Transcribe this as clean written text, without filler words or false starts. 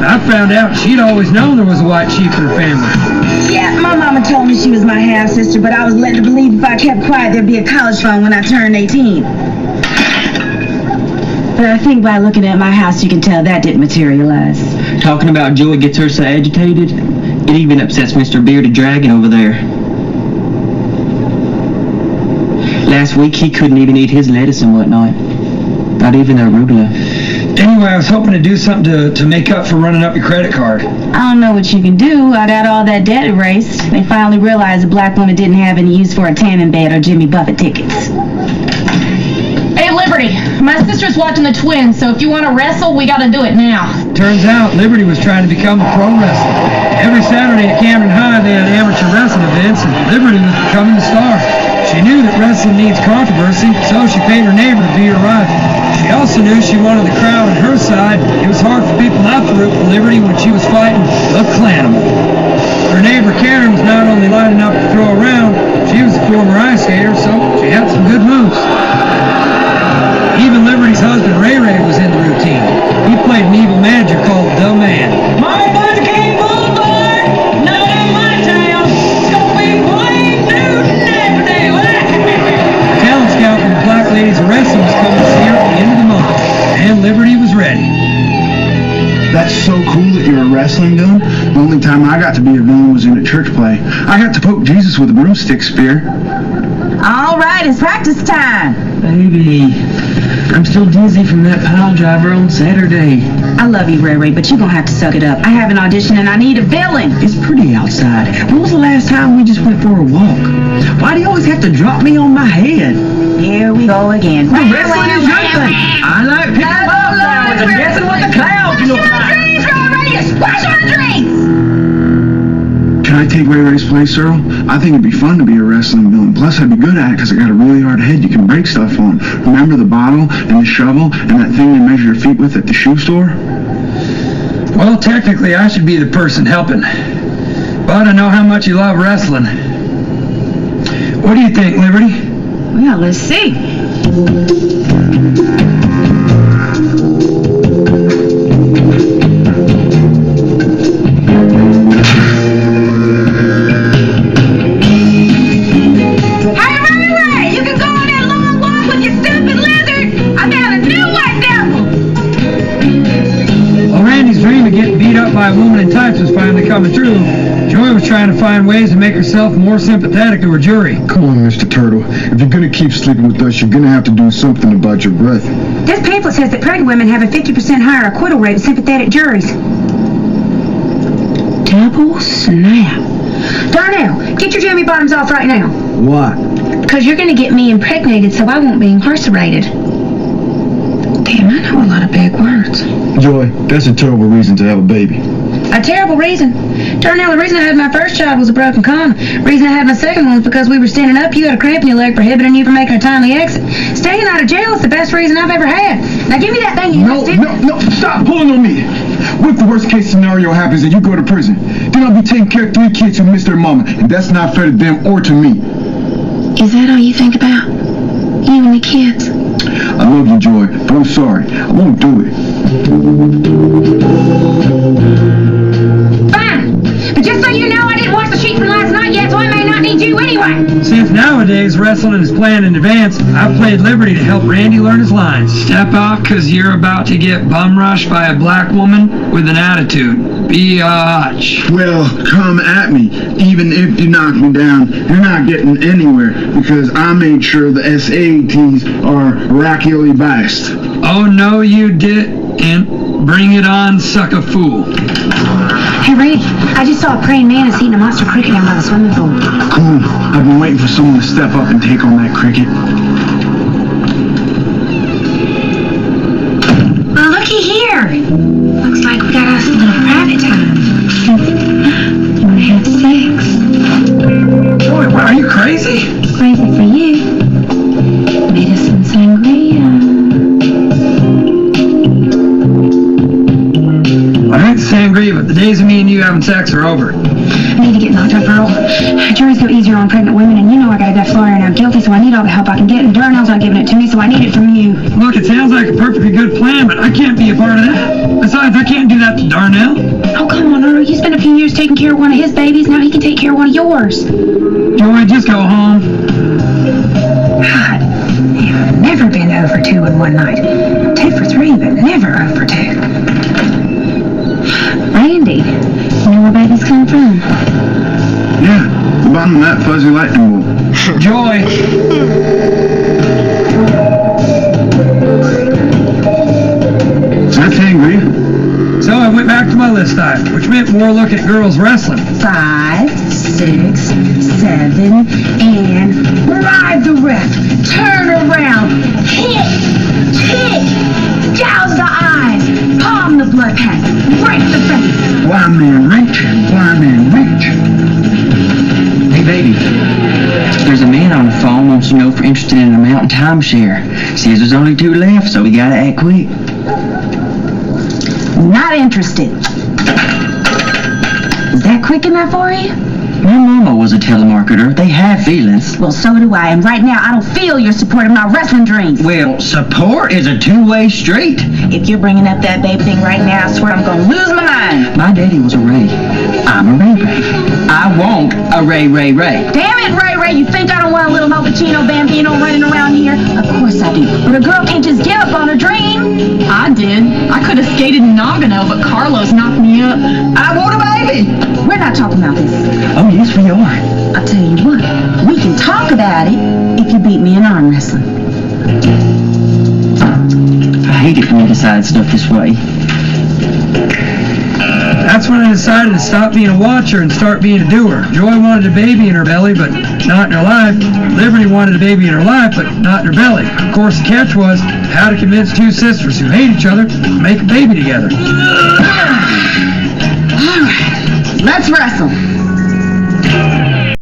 I found out she'd always known there was a white sheep in her family. Yeah, my mama told me she was my half-sister, but I was led to believe if I kept quiet, there'd be a college fund when I turned 18. But I think by looking at my house, you can tell that didn't materialize. Talking about Joey gets her so agitated, it even upsets Mr. Bearded Dragon over there. Last week, he couldn't even eat his lettuce and whatnot. Not even arugula. Anyway, I was hoping to do something to make up for running up your credit card. I don't know what you can do. I got all that debt erased. They finally realized a black woman didn't have any use for a tanning bed or Jimmy Buffett tickets. Hey, Liberty, my sister's watching the Twins, so if you want to wrestle, we got to do it now. Turns out Liberty was trying to become a pro wrestler. Every Saturday at Cameron High, they had amateur wrestling events, and Liberty was becoming the star. She knew that wrestling needs controversy, so she paid her neighbor to be her rival. She also knew she wanted the crowd on her side. It was hard for people not to root for Liberty when she was fighting the Clanimal. Her neighbor Karen was not only light enough to throw around, she was a former ice skater, so she had some good moves. Even Liberty's husband Ray Ray was in the routine. He played an evil manager called The Man. My boys came boulevard, not in my town. Don't be playing Newton every day. Talent scout from the Black Ladies of Wrestling was coming to see her at the end of the month, and Liberty was ready. That's so cool that you're a wrestling villain. The only time I got to be a villain was in a church play. I got to poke Jesus with a broomstick spear. All right, it's practice time. Baby, I'm still dizzy from that pile driver on Saturday. I love you, Ray Ray, but you're going to have to suck it up. I have an audition and I need a villain. It's pretty outside. When was the last time we just went for a walk? Why do you always have to drop me on my head? Here we go again. The wrestling is your thing. I like picking wildflowers and guessing what the clouds look like. Squash our drinks! Can I take Ray Ray's place, Earl? I think it'd be fun to be a wrestling villain. Plus, I'd be good at it because I got a really hard head you can break stuff on. Remember the bottle and the shovel and that thing they measure your feet with at the shoe store? Well, technically, I should be the person helping. But I know how much you love wrestling. What do you think, Liberty? Well, let's see. By a woman in tights was finally coming true. Joy was trying to find ways to make herself more sympathetic to her jury. Come on, Mr. Turtle. If you're gonna keep sleeping with us, you're gonna have to do something about your breath. This pamphlet says that pregnant women have a 50% higher acquittal rate with sympathetic juries. Double snap. Darnell, get your jammy bottoms off right now. Why? Because you're going to get me impregnated so I won't be incarcerated. Damn, I know a lot of big words. Joy, that's a terrible reason to have a baby. A terrible reason? Darnell, the reason I had my first child was a broken condom. The reason I had my second one was because we were standing up, you had a cramp in your leg prohibiting you from making a timely exit. Staying out of jail is the best reason I've ever had. Now give me that thing you just did. No, stop pulling on me. What if the worst case scenario happens and you go to prison? Then I'll be taking care of 3 kids who miss their mama, and that's not fair to them or to me. Is that all you think about? You and the kids? I love you, Joy, but I'm sorry. I won't do it. Fine. But just so you know, I didn't wash the sheets from last night yet, so I may not need you anyway. Since nowadays wrestling is planned in advance, I've played Liberty to help Randy learn his lines. Step off because you're about to get bum rushed by a black woman with an attitude. Biatch. Well, come at me. Even if you knock me down, you're not getting anywhere because I made sure the SATs are racially biased. Oh, no, you didn't. Bring it on, suck a fool. Hey, Ray, I just saw a praying mantis eating a monster cricket down by the swimming pool. Cool. I've been waiting for someone to step up and take on that cricket. Well, looky here. Looks like we got us a little private time. You want to have sex? Boy, what, are you crazy? Crazy for you. Made us some sangria. I hate to say angry, but the days of me and you having sex are over. I need to get knocked up, Earl. Juries go easier on pregnant women, and you know I got a deaf lawyer and I'm guilty, so I need all the help I can get, and Darnell's not giving it to me, so I need it from you. Look, it sounds like a perfectly good plan, but I can't be a part of that. Besides, I can't do that to Darnell. Oh, come on, Earl. You spent a few years taking care of one of his babies. Now he can take care of one of yours. Joy, just go home. God, I've never been 0 for 2 in one night. 2 for 3, but never 0 for 2. Randy, you know where babies come from? Yeah, the bottom of that fuzzy lightning bolt. Joy. Does that tangle you? So I went back to my list item, which meant more looking at girls wrestling. 5, 6, 7, and ride the ref. Turn around. Hit. Kick. Gouge the eyes. Palm the blood pack. Break the face. Blind man reach, blind man reach. Hey, baby. There's a man on the phone wants to know if you're interested in a mountain timeshare. Says there's only 2 left, so we gotta act quick. Not interested. Is that quick enough for you? My mama was a telemarketer. They have feelings. Well, so do I, and right now I don't feel you're supporting my wrestling dreams. Well, support is a 2-way street. If you're bringing up that baby thing right now, I swear I'm gonna lose my mind. My daddy was a Ray. I'm a Ray Ray. I want a Ray Ray Ray. Damn it, Ray Ray, you think I don't want a little Mopacino Bambino running around here? Of course I do. But a girl can't just give up on her dream. I did. I could have skated in Nagano, but Carlos knocked me up. I want a baby. We're not talking about this. Oh, yes, we are. I'll tell you what, we can talk about it if you beat me in arm wrestling. I hate it when you decide stuff this way. That's when I decided to stop being a watcher and start being a doer. Joy wanted a baby in her belly, but not in her life. Liberty wanted a baby in her life, but not in her belly. Of course, the catch was how to convince 2 sisters who hate each other to make a baby together. All right, let's wrestle.